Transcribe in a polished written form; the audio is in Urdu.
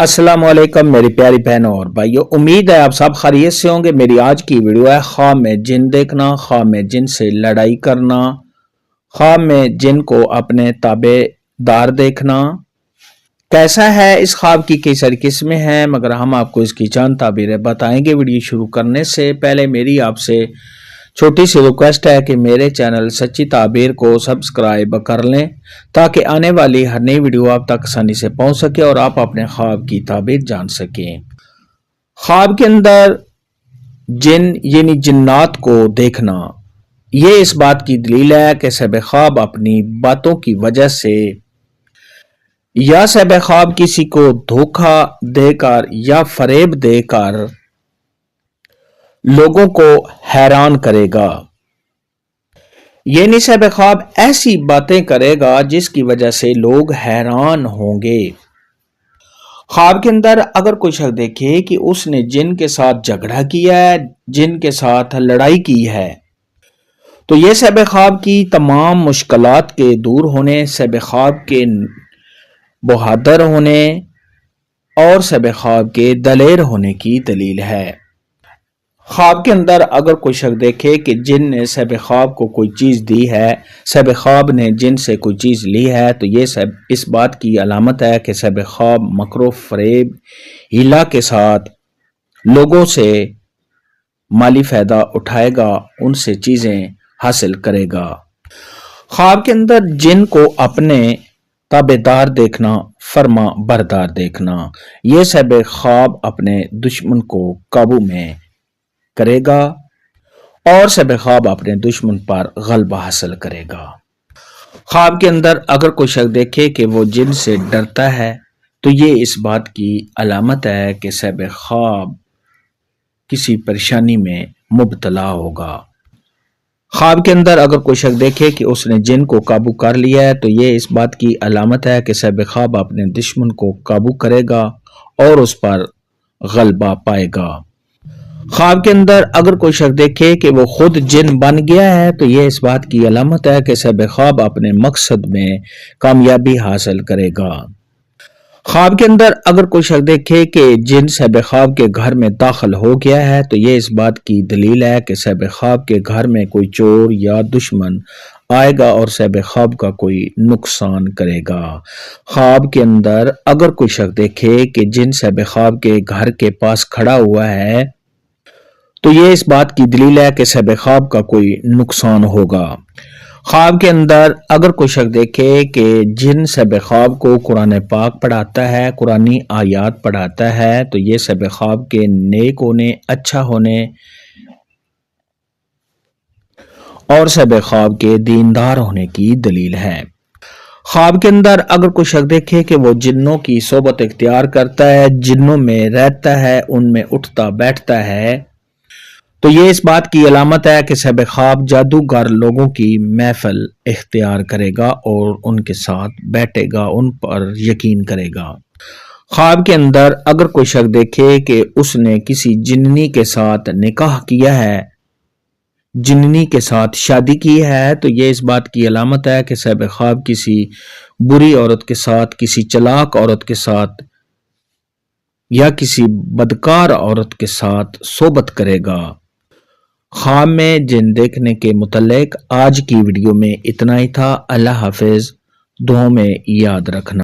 السلام علیکم میری پیاری بہنوں اور بھائیوں، امید ہے آپ سب خیریت سے ہوں گے۔ میری آج کی ویڈیو ہے خواب میں جن دیکھنا، خواب میں جن سے لڑائی کرنا، خواب میں جن کو اپنے تابع دار دیکھنا۔ کیسا ہے اس خواب کی کئی ساری قسمیں ہیں، مگر ہم آپ کو اس کی چند تعبیریں بتائیں گے۔ ویڈیو شروع کرنے سے پہلے میری آپ سے چھوٹی سی ریکویسٹ ہے کہ میرے چینل سچی تعبیر کو سبسکرائب کر لیں تاکہ آنے والی ہر نئی ویڈیو آپ تک آسانی سے پہنچ سکے اور آپ اپنے خواب کی تعبیر جان سکیں۔ خواب کے اندر جن یعنی جنات کو دیکھنا، یہ اس بات کی دلیل ہے کہ صاحب خواب اپنی باتوں کی وجہ سے یا صاحب خواب کسی کو دھوکہ دے کر یا فریب دے کر لوگوں کو حیران کرے گا، یعنی صاحب خواب ایسی باتیں کرے گا جس کی وجہ سے لوگ حیران ہوں گے۔ خواب کے اندر اگر کوئی شخص دیکھے کہ اس نے جن کے ساتھ جھگڑا کیا ہے، جن کے ساتھ لڑائی کی ہے، تو یہ صاحب خواب کی تمام مشکلات کے دور ہونے، صاحب خواب کے بہادر ہونے اور صاحب خواب کے دلیر ہونے کی دلیل ہے۔ خواب کے اندر اگر کوئی شخص دیکھے کہ جن نے صاحب خواب کو کوئی چیز دی ہے، صاحب خواب نے جن سے کوئی چیز لی ہے، تو یہ اس بات کی علامت ہے کہ صاحب خواب مکر و فریب ہیلا کے ساتھ لوگوں سے مالی فائدہ اٹھائے گا، ان سے چیزیں حاصل کرے گا۔ خواب کے اندر جن کو اپنے تابع دار دیکھنا، فرما بردار دیکھنا، یہ صاحب خواب اپنے دشمن کو قابو میں کرے گا اور صاحب خواب اپنے دشمن پر غلبہ حاصل کرے گا۔ خواب کے اندر اگر کوئی شخص دیکھے کہ وہ جن سے ڈرتا ہے، تو یہ اس بات کی علامت ہے کہ صاحب خواب کسی پریشانی میں مبتلا ہوگا۔ خواب کے اندر اگر کوئی شخص دیکھے کہ اس نے جن کو قابو کر لیا ہے، تو یہ اس بات کی علامت ہے کہ صاحب خواب اپنے دشمن کو قابو کرے گا اور اس پر غلبہ پائے گا۔ خواب کے اندر اگر کوئی شخص دیکھے کہ وہ خود جن بن گیا ہے، تو یہ اس بات کی علامت ہے کہ صاحب خواب اپنے مقصد میں کامیابی حاصل کرے گا۔ خواب کے اندر اگر کوئی شخص دیکھے کہ جن صاحب خواب کے گھر میں داخل ہو گیا ہے، تو یہ اس بات کی دلیل ہے کہ صاحب خواب کے گھر میں کوئی چور یا دشمن آئے گا اور صاحب خواب کا کوئی نقصان کرے گا۔ خواب کے اندر اگر کوئی شخص دیکھے کہ جن صاحب خواب کے گھر کے پاس کھڑا ہوا ہے، تو یہ اس بات کی دلیل ہے کہ صاحب خواب کا کوئی نقصان ہوگا۔ خواب کے اندر اگر کوئی شخص دیکھے کہ جن صاحب خواب کو قرآن پاک پڑھاتا ہے، قرآنی آیات پڑھاتا ہے، تو یہ صاحب خواب کے نیک ہونے، اچھا ہونے اور صاحب خواب کے دیندار ہونے کی دلیل ہے۔ خواب کے اندر اگر کوئی شخص دیکھے کہ وہ جنوں کی صحبت اختیار کرتا ہے، جنوں میں رہتا ہے، ان میں اٹھتا بیٹھتا ہے، تو یہ اس بات کی علامت ہے کہ صاحب خواب جادوگر لوگوں کی محفل اختیار کرے گا اور ان کے ساتھ بیٹھے گا، ان پر یقین کرے گا۔ خواب کے اندر اگر کوئی شخص دیکھے کہ اس نے کسی جننی کے ساتھ نکاح کیا ہے، جننی کے ساتھ شادی کی ہے، تو یہ اس بات کی علامت ہے کہ صاحب خواب کسی بری عورت کے ساتھ، کسی چلاک عورت کے ساتھ یا کسی بدکار عورت کے ساتھ صحبت کرے گا۔ خواب میں جن دیکھنے کے متعلق آج کی ویڈیو میں اتنا ہی تھا۔ اللہ حافظ، دعاؤں میں یاد رکھنا۔